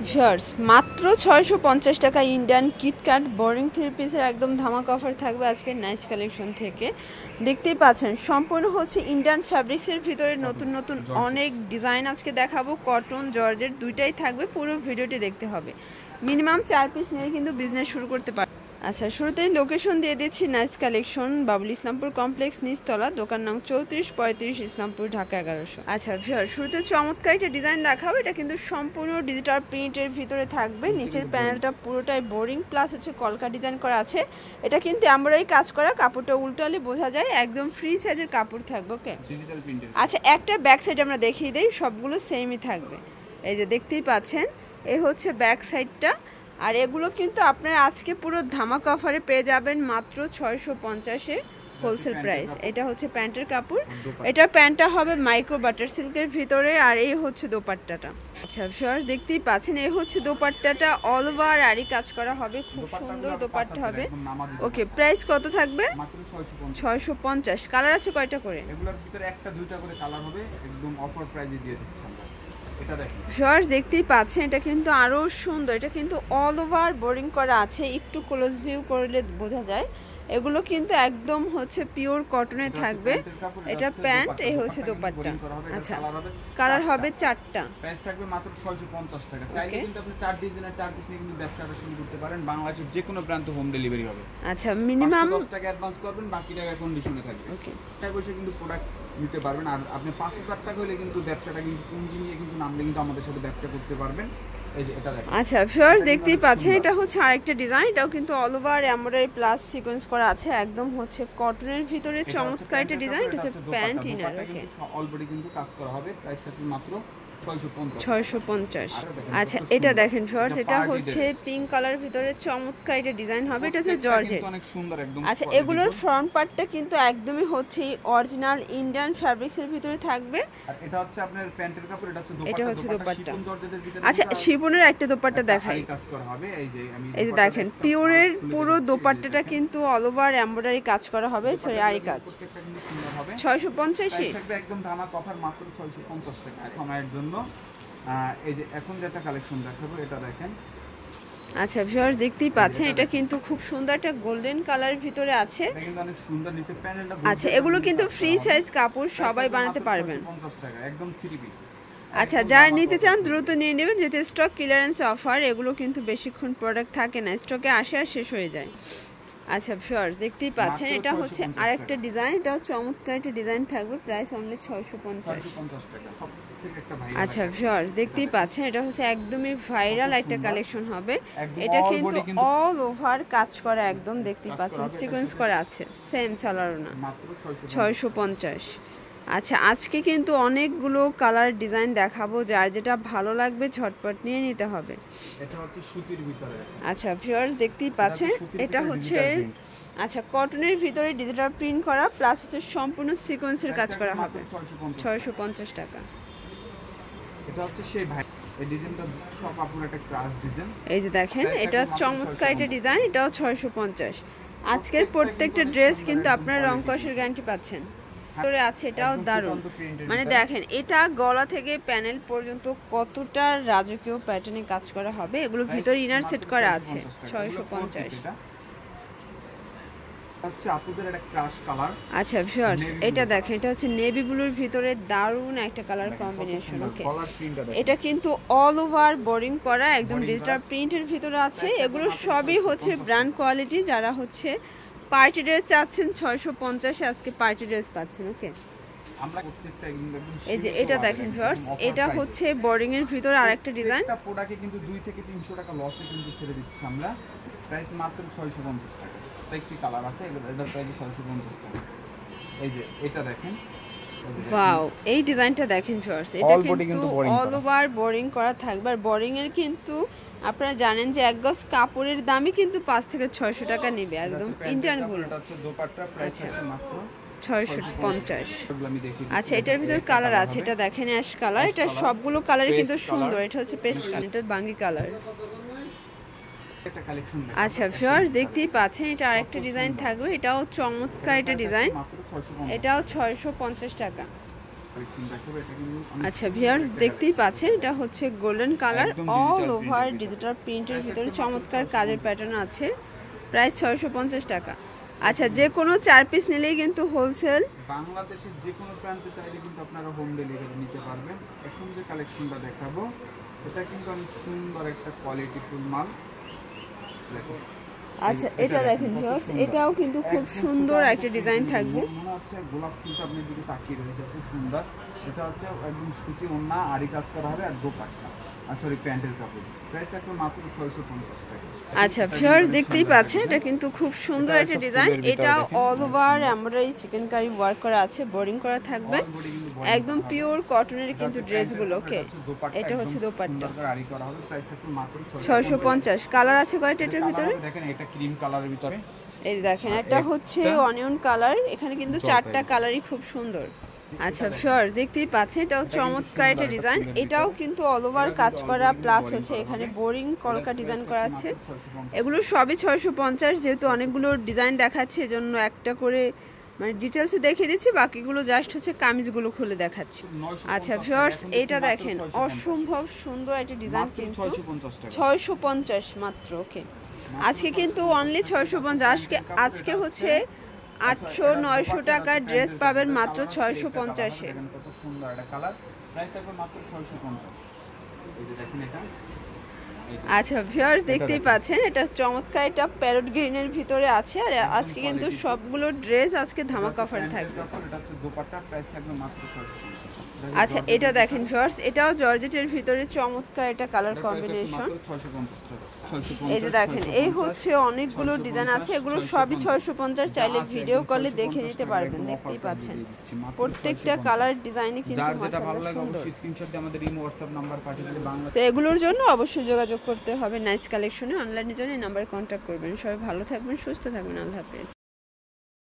Viewers মাত্র 650 টাকা Indian KitKat boring three পিসের একদম ধামাকা অফার থাকবে আজকের নাইস কালেকশন থেকে। দেখতেই পাচ্ছেন সম্পূর্ণ হচ্ছে ইন্ডিয়ান ফ্যাব্রিক্সের ভিতরে নতুন নতুন অনেক ডিজাইন আজকে দেখাবো। কটন জর্জেট দুইটাই থাকবে, পুরো ভিডিওটি দেখতে হবে। মিনিমাম 4 পিস নিয়ে কিন্তু বিজনেস শুরু করতে পারে। আচ্ছা, শুরুতেই লোকেশন দিয়ে দিচ্ছি nice collection, Babul Islampur complex, নিচতলা, দোকান নং 3435, ইসলামপুর, ঢাকা 1100। আচ্ছা ভিউয়ার, শুরুতে চমৎকার একটা ডিজাইন দেখাবো। এটা কিন্তু সম্পূর্ণ ডিজিটাল প্রিন্টের ভিতরে থাকবে। নিচের প্যানেলটা পুরোটাই বোরিং প্লাস হচ্ছে কলকা ডিজাইন করা আছে। এটা কিন্তু এমব্রয়ডারি কাজ করা, কাপড়টা উল্টালে বোঝা যায় একদম ফ্রি সাইজের কাপড় থাকবে। ওকে, আচ্ছা একটা ব্যাক সাইড আমরা দেখিয়ে দিই, সবগুলো সেমই থাকবে। এই যে দেখতেই পাচ্ছেন, এই হচ্ছে ব্যাক সাইডটা। আর এগুলো কিন্তু আপনারা আজকে পুরো ধামাকা অফারে পেয়ে যাবেন মাত্র 650-এ হোলসেল প্রাইস। এটা হচ্ছে প্যান্টের কাপড়, এটা প্যান্টটা হবে মাইক্রো বাটার সিল্কের ভিতরে। আর এই হচ্ছে দোপাট্টাটা। আচ্ছা ভিউয়ার্স, দেখতেই পাচ্ছেন এই হচ্ছে দোপাট্টাটা, অল ওভার আরি কাজ করা হবে, খুব সুন্দর দোপাট্টা হবে। ওকে, প্রাইস কত থাকবে? মাত্র 650। কালার আছে কয়টা করে? এগুলোর ভিতরে একটা দুইটা করে কালার হবে, একদম অফার প্রাইসে দিয়ে দিচ্ছি আমরা। ভিউয়ার্স দেখতেই পাচ্ছেন, এটা কিন্তু আরো সুন্দর। এটা কিন্তু অল ওভার বোরিং করা আছে, একটু ক্লোজ ভিউ করলে বোঝা যায়। এগুলো কিন্তু একদম হচ্ছে পিওর কটনে থাকবে। এটা প্যান্ট, এই হচ্ছে দোপাট্টা। আচ্ছা, কালার হবে 4টা। প্রাইস থাকবে মাত্র 650 টাকা। চাইলে কিন্তু আপনি 4 ডিজাইনের 4 পিস নিয়ে কিন্তু ব্যবসাটা শুরু করতে পারেন। বাংলাদেশের যে কোনো প্রান্তে হোম ডেলিভারি হবে। আচ্ছা, মিনিমাম 10 টাকা অ্যাডভান্স করবেন, বাকি টাকা কন্ডিশনে থাকবে। ওকে, টাকা পয়সা কিন্তু প্রোডাক্ট নিতে পারবেন। আর আপনি 5000 টাকা হলে কিন্তু ব্যবসাটা কিন্তু পুঁজি নিয়ে কিন্তু নামলে কিন্তু আমাদের সাথে ব্যবসা করতে পারবেন। এই যে এটা দেখেন। আচ্ছা ভিউয়ার্স দেখতেই পাচ্ছেন, এটা হচ্ছে আরেকটা ডিজাইন। এটাও কিন্তু all over embroidery plus sequence করা আছে, একদম হচ্ছে কটনের ভিতরে চমৎকার একটা ডিজাইন। এটা হচ্ছে প্যান্ট ইনার। ওকে, অলরেডি কিন্তু কাজ করা হবে। প্রাইস থাকবে মাত্র 650। আচ্ছা এটা দেখেন ভিউয়ার্স, এটা হচ্ছে পিঙ্ক কালার ভিতরে চমৎকার একটা ডিজাইন হবে। এটা হচ্ছে জর্জেট, অনেক সুন্দর একদম। আচ্ছা এগুলোর ফ্রন্ট পার্টটা কিন্তু একদমই হচ্ছে অরিজিনাল ইন্ডিয়ান ফ্যাব্রিক্সের ভিতরে থাকবে। আর এটা হচ্ছে আপনার প্যান্টের কাপড়, এটা হচ্ছে দোপাট্টা। আচ্ছা শিফনের একটা দোপাট্টা দেখাই। কাজ করা হবে। এই যে দেখেন, পিওরের পুরো দোপাট্টাটা কিন্তু অল ওভার এমব্রয়ডারি কাজ করা হবে, সরি আরি কাজ। 650 একদম ধামাকা অফার, মাত্র 650 টাকা এখন এর জন্য। এই যে এখন যেটা কালেকশন দেখাবো এটা দেখেন। আচ্ছা ভিউয়ার্স দেখতেই পাচ্ছেন, এটা কিন্তু খুব সুন্দর একটা গোল্ডেন কালার ভিতরে আছে। এটা কিন্তু অনেক সুন্দর, নিচে প্যানেলটা। আচ্ছা এগুলো কিন্তু ফ্রি সাইজ কাপড়, সবাই বানাতে পারবেন। 50 টাকা একদম 3 পিস। আচ্ছা যারা নিতে চান দ্রুত নিয়ে নেবেন, যেহেতু স্টক ক্লিয়ারেন্স অফার। এগুলো কিন্তু বেশিক্ষণ প্রোডাক্ট থাকে না, স্টকে আসে আর শেষ হয়ে যায়। আচ্ছা ভিউয়ার্স দেখতেই পাচ্ছেন, এটা হচ্ছে আরেকটা ডিজাইন। এটা চমৎকার একটা ডিজাইন থাকবে, প্রাইস অনলি 650 টাকা। আচ্ছা ভিউয়ার্স দেখতেই পাচ্ছেন, এটা হচ্ছে একদমই ভাইরাল একটা কালেকশন হবে। এটা কিন্তু অল ওভার কাজ করা, একদম দেখতেই পাচ্ছেন সিকোয়েন্স করা আছে, সেম সালোয়ার না। 650। আচ্ছা আজকে কিন্তু অনেকগুলো কালার ডিজাইন দেখাবো, যার যেটা ভালো লাগবে ঝটপট নিয়ে নিতে হবে। এটা হচ্ছে সুতির ভিতরে। আচ্ছা ভিউয়ার্স দেখতেই পাচ্ছেন, এটা হচ্ছে আচ্ছা কটনের ভিতরে ডিজিটাল প্রিন্ট করা প্লাস হচ্ছে সম্পূর্ণ সিকোয়েন্সের কাজ করা হবে। 650 টাকা। এটা হচ্ছে সেই ভাই, এই ডিজাইনটা সব আপুর একটা ক্রাশ ডিজাইন। এই যে দেখেন, এটা চমৎকার একটা ডিজাইন, এটাও 650। আজকের প্রত্যেকটা ড্রেস কিন্তু আপনারা রং কষের গ্যারান্টি পাচ্ছেন। ভিতরে আছে, এটাও দারুণ। মানে দেখেন, এটা গলা থেকে প্যানেল পর্যন্ত কতটা রাজকীয় প্যাটার্নে কাজ করা হবে। এগুলো ভিতরে ইনার সেট করা আছে। 650। আচ্ছা ভিউয়ার্স এটা দেখেন, এটা হচ্ছে নেভি ব্লুর ভিতরে দারুণ একটা কালার কম্বিনেশন। ওকে, এটা কিন্তু অল ওভার বোরিং করা, একদম ডিজিটাল প্রিন্টের ভিতরে আছে। এগুলো সবই হচ্ছে ব্র্যান্ড কোয়ালিটি। যারা হচ্ছে পার্টি ড্রেস চাচ্ছেন 650-এ আজকে পার্টি ড্রেস পাচ্ছেন। ওকে, এই যে এটা দেখেন ভিউয়ার্স, এটা হচ্ছে বোরিং এর ভিতরে আরেকটা ডিজাইন। একটা প্রোডাক্টে কিন্তু 2 থেকে 300 টাকা লসে কিন্তু ছেড়ে দিচ্ছি আমরা। প্রাইস মাত্র 650 টাকা। একটি কালার আছে, এটার প্রাইস 650 টাকা। এই যে এটা দেখেন, ওয়াও এই ডিজাইনটা দেখেন ভিউয়ার্স, এটা কিন্তু অল ওভার বোরিং করা থাকবে। আর বোরিং এর কিন্তু আপনারা জানেন যে এক গজ কাপড়ের দামই কিন্তু 5 থেকে 600 টাকা নেবে, একদম ইন্ডিয়ান গুলো। এটা হচ্ছে দোপাট্টা, প্রাইস আছে মাত্র 650। আচ্ছা এটার ভিতর কালার আছে, এটা দেখেন অ্যাশ কালার। এটা সবগুলো কালারই কিন্তু সুন্দর। এটা হচ্ছে পেস্ট কালার, এটা বাঙ্গি কালার। আচ্ছা ভিউয়ার্স দেখতেই পাচ্ছেন, এটা আরেকটা ডিজাইন থাকবে। এটাও চমৎকার একটা ডিজাইন, এটাও 650 টাকা। কালেকশন দেখাবো। এটা কিন্তু আচ্ছা ভিউয়ার্স দেখতেই পাচ্ছেন, এটা হচ্ছে golden colour, all over digital প্রিন্টের ভিতরে চমৎকার কাজের প্যাটার্ন আছে, প্রাইস 650 টাকা। আচ্ছা, যে কোনো 4 পিস নিলেই কিন্তু হোলসেল। বাংলাদেশের যে কোনো প্রান্তে চাইলে কিন্তু আপনারা হোম ডেলিভারি নিতে পারবেন। এখন যে কালেকশনটা দেখাবো এটা কিন্তু অনেক সুন্দর একটা কোয়ালিটিফুল মাল। দেখুন, আচ্ছা এটা দেখেন ভিউয়ার্স, এটাও কিন্তু খুব সুন্দর একটা ডিজাইন থাকবে। মনে হচ্ছে গোলাপ ফুলটা আপনি যদি তাকিয়ে রয়েছে, খুব সুন্দর। এটা হচ্ছে একদম সুতি ওড়না, আড়ি কাজ করা হবে, আর দোপাট্টা সরি প্যান্টের কাপড়। প্রাইস থাকবে মাত্র 650 টাকা। আচ্ছা ভিউয়ার্স দেখতেই পাচ্ছেন, এটা কিন্তু খুব সুন্দর একটা ডিজাইন। এটাও all over embroidery chikankari work করা আছে, বোরিং করা থাকবে, একদম পিওর কটনের কিন্তু ড্রেসগুলো। ওকে, এটা হচ্ছে দোপাট্টা, 650। কালার আছে কয়টা এটার ভিতরে? দেখেন এটা ক্রিম কালারের ভিতরে, এই দেখেন একটা হচ্ছে অনিয়ন কালার, এখানে কিন্তু 4টা কালারই খুব সুন্দর। আচ্ছা ভিউয়ার্স দেখতেই পাচ্ছেন, এটাও চমৎকার একটা ডিজাইন। এটাও কিন্তু অল ওভার কাজ করা, প্লাস হচ্ছে এখানে বোরিং কলকা ডিজাইন করা আছে। এগুলো সবই 650। যেহেতু অনেকগুলো ডিজাইন দেখাচ্ছে, এজন্য একটা করে মানে ডিটেলসে দেখিয়ে দিচ্ছি, বাকিগুলো জাস্ট হচ্ছে কামিজগুলো খুলে দেখাচ্ছি। আচ্ছা ভিউয়ার্স এটা দেখেন, অসম্ভব সুন্দর একটা ডিজাইন, কিন্তু 650 মাত্র। ওকে, আজকে কিন্তু অনলি 650। আজকে হচ্ছে 800-900 টাকার ড্রেস পাবেন মাত্র 650-এ। কত সুন্দর একটা কালার, প্রাইস থাকবে মাত্র 650। এই যে দেখেন এটা। আচ্ছা ভিউয়ার্স দেখতেই পাচ্ছেন, এটা চমৎকার, এটা প্যারট গ্রিনের ভিতরে আছে। আর আজকে কিন্তু সবগুলো ড্রেস আজকে ধামাকা অফার থাকবে। এটা হচ্ছে দোপাট্টা, প্রাইস থাকবে মাত্র 650। আচ্ছা এটা দেখেন ভিউয়ার্স, এটাও জর্জেটের ভিতরে চমৎকার একটা কালার কম্বিনেশন। এই যে দেখেন, এই হচ্ছে অনেকগুলো ডিজাইন আছে, এগুলো সবই 650। চাইলে ভিডিও কলে দেখে নিতে পারবেন। দেখতেই পাচ্ছেন প্রত্যেকটা কালার ডিজাইনে কিন্তু মাশাআল্লাহ সুন্দর। স্ক্রিনশট দিয়ে আমাদের ইমো হোয়াটসঅ্যাপ নাম্বার পাঠিয়ে দিলে বাংলা। তো এগুলোর জন্য অবশ্যই যোগাযোগ করতে হবে নাইস কালেকশনে। অনলাইনের জন্য এই নাম্বারে কন্ট্যাক্ট করবেন। সবাই ভালো থাকবেন, সুস্থ থাকবেন, আল্লাহ হাফেজ।